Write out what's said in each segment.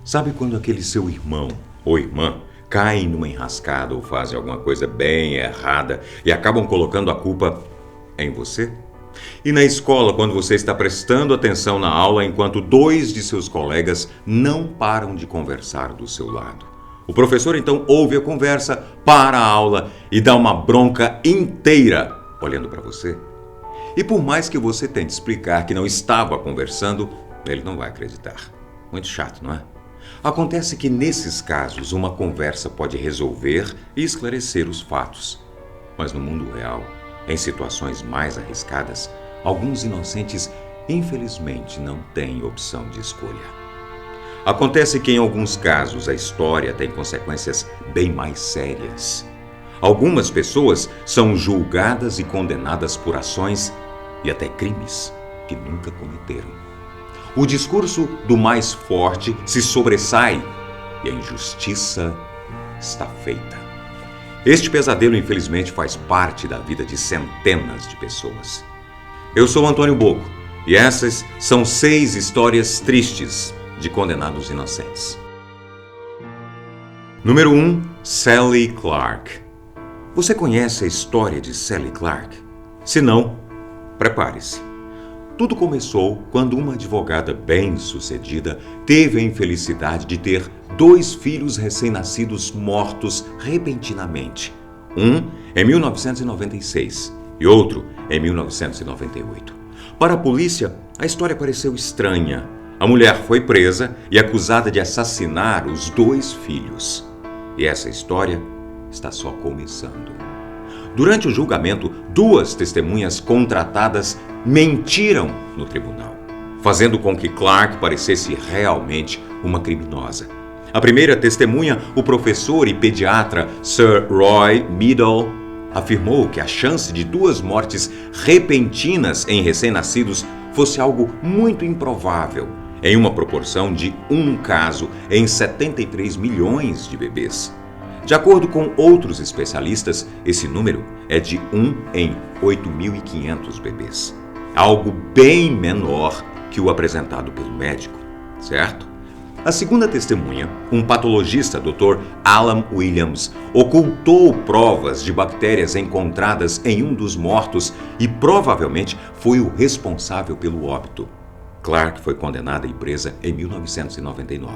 Sabe quando aquele seu irmão ou irmã caem numa enrascada ou fazem alguma coisa bem errada e acabam colocando a culpa em você? E na escola, quando você está prestando atenção na aula enquanto dois de seus colegas não param de conversar do seu lado. O professor então ouve a conversa, para a aula e dá uma bronca inteira olhando para você. E por mais que você tente explicar que não estava conversando, ele não vai acreditar. Muito chato, não é? Acontece que nesses casos uma conversa pode resolver e esclarecer os fatos. Mas no mundo real, em situações mais arriscadas, alguns inocentes infelizmente não têm opção de escolha. Acontece que em alguns casos a história tem consequências bem mais sérias. Algumas pessoas são julgadas e condenadas por ações e até crimes que nunca cometeram. O discurso do mais forte se sobressai e a injustiça está feita. Este pesadelo, infelizmente, faz parte da vida de centenas de pessoas. Eu sou Antônio Boco e essas são 6 histórias tristes de condenados inocentes. Número 1. Sally Clark. Você conhece a história de Sally Clark? Se não, prepare-se. Tudo começou quando uma advogada bem-sucedida teve a infelicidade de ter 2 filhos recém-nascidos mortos repentinamente. Um em 1996 e outro em 1998. Para a polícia, a história pareceu estranha. A mulher foi presa e acusada de assassinar os 2 filhos. E essa história está só começando. Durante o julgamento, 2 testemunhas contratadas mentiram no tribunal, fazendo com que Clark parecesse realmente uma criminosa. A primeira testemunha, o professor e pediatra Sir Roy Meadow, afirmou que a chance de 2 mortes repentinas em recém-nascidos fosse algo muito improvável, em uma proporção de 1 caso em 73 milhões de bebês. De acordo com outros especialistas, esse número é de 1 em 8.500 bebês. Algo bem menor que o apresentado pelo médico, certo? A segunda testemunha, um patologista, Dr. Alan Williams, ocultou provas de bactérias encontradas em um dos mortos e provavelmente foi o responsável pelo óbito. Clark foi condenada e presa em 1999.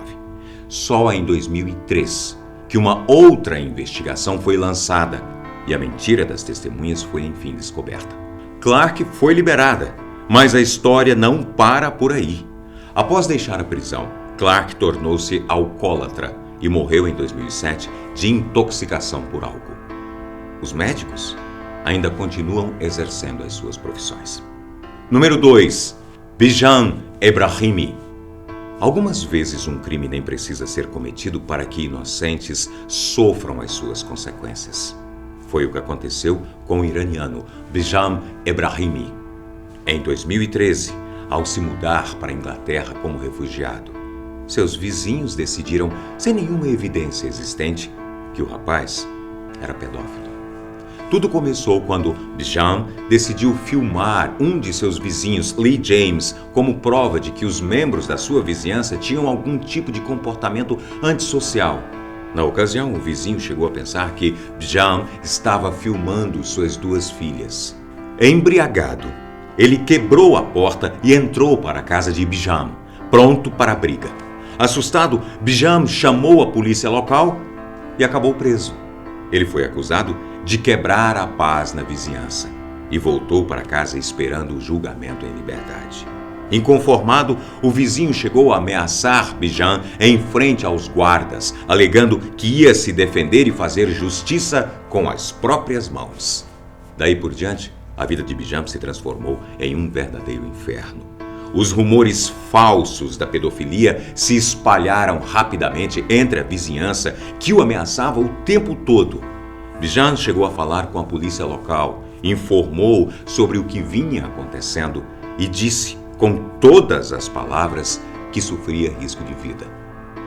Só em 2003 que uma outra investigação foi lançada e a mentira das testemunhas foi enfim descoberta. Clark foi liberada, mas a história não para por aí. Após deixar a prisão, Clark tornou-se alcoólatra e morreu em 2007 de intoxicação por álcool. Os médicos ainda continuam exercendo as suas profissões. Número 2. Bijan Ebrahimi. Algumas vezes um crime nem precisa ser cometido para que inocentes sofram as suas consequências. Foi o que aconteceu com o iraniano Bijan Ebrahimi. Em 2013, ao se mudar para a Inglaterra como refugiado, seus vizinhos decidiram, sem nenhuma evidência existente, que o rapaz era pedófilo. Tudo começou quando Bijan decidiu filmar um de seus vizinhos, Lee James, como prova de que os membros da sua vizinhança tinham algum tipo de comportamento antissocial. Na ocasião, o vizinho chegou a pensar que Bijan estava filmando suas 2 filhas. Embriagado, ele quebrou a porta e entrou para a casa de Bijan, pronto para a briga. Assustado, Bijan chamou a polícia local e acabou preso. Ele foi acusado de quebrar a paz na vizinhança e voltou para casa esperando o julgamento em liberdade. Inconformado, o vizinho chegou a ameaçar Bijan em frente aos guardas, alegando que ia se defender e fazer justiça com as próprias mãos. Daí por diante, a vida de Bijan se transformou em um verdadeiro inferno. Os rumores falsos da pedofilia se espalharam rapidamente entre a vizinhança, que o ameaçava o tempo todo. Bijan chegou a falar com a polícia local, informou sobre o que vinha acontecendo e disse, com todas as palavras, que sofria risco de vida.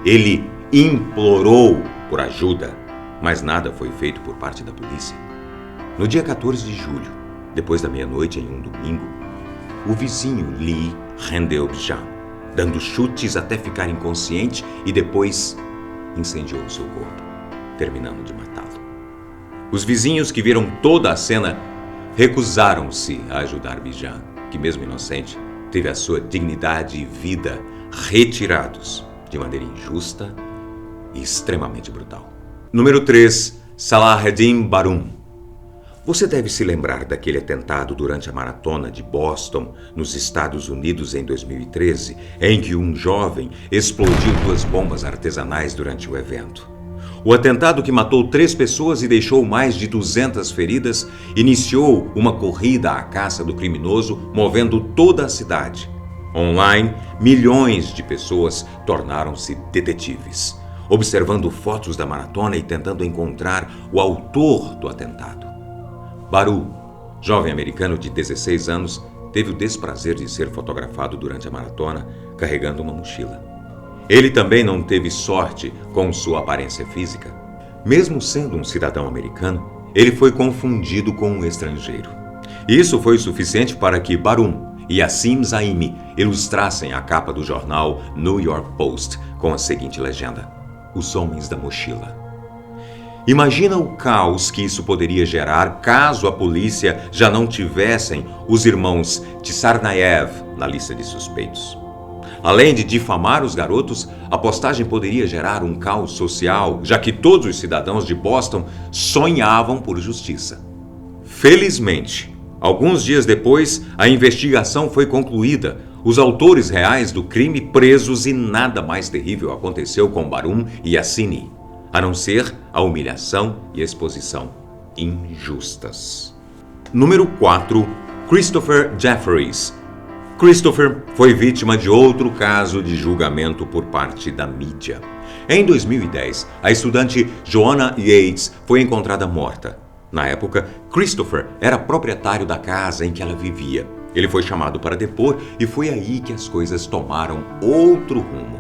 Ele implorou por ajuda, mas nada foi feito por parte da polícia. No dia 14 de julho, depois da meia-noite em um domingo, o vizinho Lee rendeu Bijan dando chutes até ficar inconsciente e depois incendiou seu corpo, terminando de matá-lo. Os vizinhos que viram toda a cena recusaram-se a ajudar Bijan, que mesmo inocente, teve a sua dignidade e vida retirados de maneira injusta e extremamente brutal. Número 3. Salaheddin Barum. Você deve se lembrar daquele atentado durante a maratona de Boston, nos Estados Unidos, em 2013, em que um jovem explodiu 2 bombas artesanais durante o evento. O atentado, que matou 3 pessoas e deixou mais de 200 feridas, iniciou uma corrida à caça do criminoso, movendo toda a cidade. Online, milhões de pessoas tornaram-se detetives, observando fotos da maratona e tentando encontrar o autor do atentado. Baru, jovem americano de 16 anos, teve o desprazer de ser fotografado durante a maratona carregando uma mochila. Ele também não teve sorte com sua aparência física. Mesmo sendo um cidadão americano, ele foi confundido com um estrangeiro. Isso foi suficiente para que Barum e Asim Zaimi ilustrassem a capa do jornal New York Post com a seguinte legenda: Os Homens da Mochila. Imagina o caos que isso poderia gerar caso a polícia já não tivessem os irmãos Tsarnaev na lista de suspeitos. Além de difamar os garotos, a postagem poderia gerar um caos social, já que todos os cidadãos de Boston sonhavam por justiça. Felizmente, alguns dias depois, a investigação foi concluída, os autores reais do crime presos e nada mais terrível aconteceu com Barum e Yassine, a não ser a humilhação e exposição injustas. Número 4. Christopher Jeffries. Christopher foi vítima de outro caso de julgamento por parte da mídia. Em 2010, a estudante Joanna Yates foi encontrada morta. Na época, Christopher era proprietário da casa em que ela vivia. Ele foi chamado para depor e foi aí que as coisas tomaram outro rumo.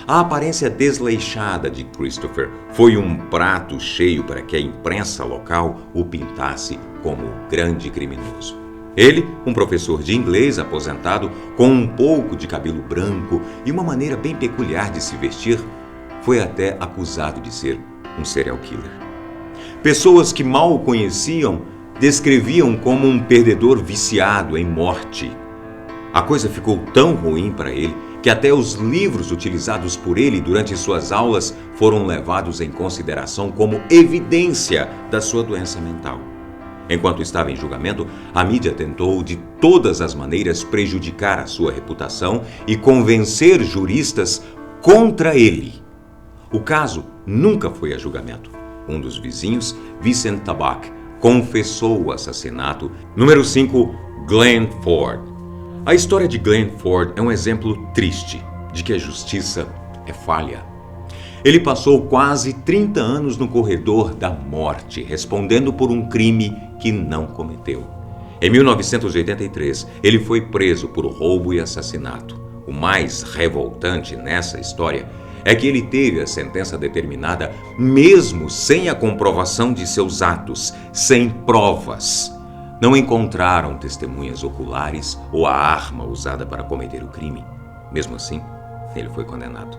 A aparência desleixada de Christopher foi um prato cheio para que a imprensa local o pintasse como grande criminoso. Ele, um professor de inglês aposentado, com um pouco de cabelo branco e uma maneira bem peculiar de se vestir, foi até acusado de ser um serial killer. Pessoas que mal o conheciam descreviam como um perdedor viciado em morte. A coisa ficou tão ruim para ele que até os livros utilizados por ele durante suas aulas foram levados em consideração como evidência da sua doença mental. Enquanto estava em julgamento, a mídia tentou de todas as maneiras prejudicar a sua reputação e convencer juristas contra ele. O caso nunca foi a julgamento. Um dos vizinhos, Vincent Tabak, confessou o assassinato. Número 5. Glenn Ford. A história de Glenn Ford é um exemplo triste de que a justiça é falha. Ele passou quase 30 anos no corredor da morte, respondendo por um crime que não cometeu. Em 1983, ele foi preso por roubo e assassinato. O mais revoltante nessa história é que ele teve a sentença determinada mesmo sem a comprovação de seus atos, sem provas. Não encontraram testemunhas oculares ou a arma usada para cometer o crime. Mesmo assim, ele foi condenado.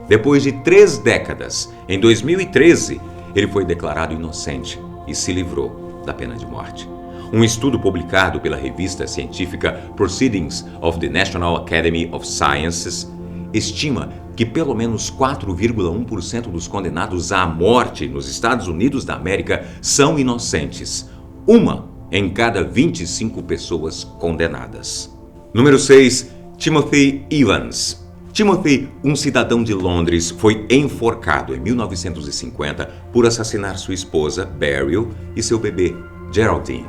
Depois de 3 décadas, em 2013, ele foi declarado inocente e se livrou da pena de morte. Um estudo publicado pela revista científica Proceedings of the National Academy of Sciences estima que pelo menos 4,1% dos condenados à morte nos Estados Unidos da América são inocentes. Uma em cada 25 pessoas condenadas. Número 6. Timothy Evans. Timothy, um cidadão de Londres, foi enforcado em 1950 por assassinar sua esposa, Beryl, e seu bebê, Geraldine.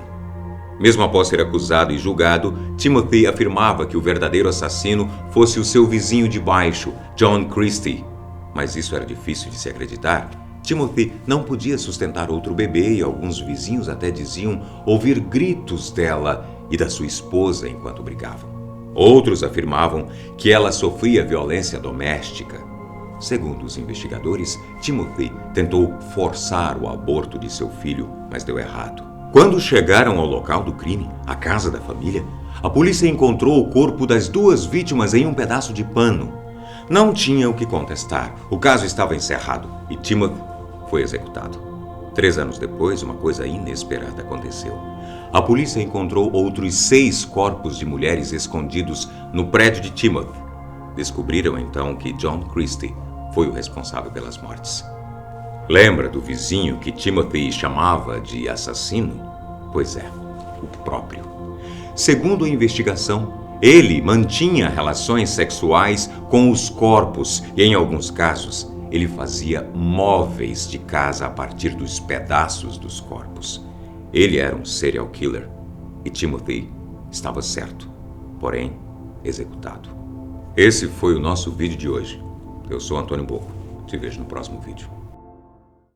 Mesmo após ser acusado e julgado, Timothy afirmava que o verdadeiro assassino fosse o seu vizinho de baixo, John Christie. Mas isso era difícil de se acreditar. Timothy não podia sustentar outro bebê e alguns vizinhos até diziam ouvir gritos dela e da sua esposa enquanto brigavam. Outros afirmavam que ela sofria violência doméstica. Segundo os investigadores, Timothy tentou forçar o aborto de seu filho, mas deu errado. Quando chegaram ao local do crime, a casa da família, a polícia encontrou o corpo das 2 vítimas em um pedaço de pano. Não tinha o que contestar. O caso estava encerrado e Timothy foi executado. 3 anos depois, uma coisa inesperada aconteceu. A polícia encontrou outros 6 corpos de mulheres escondidos no prédio de Timothy. Descobriram então que John Christie foi o responsável pelas mortes. Lembra do vizinho que Timothy chamava de assassino? Pois é, o próprio. Segundo a investigação, ele mantinha relações sexuais com os corpos e, em alguns casos, ele fazia móveis de casa a partir dos pedaços dos corpos. Ele era um serial killer e Timothy estava certo, porém executado. Esse foi o nosso vídeo de hoje. Eu sou Antônio Bocco. Te vejo no próximo vídeo.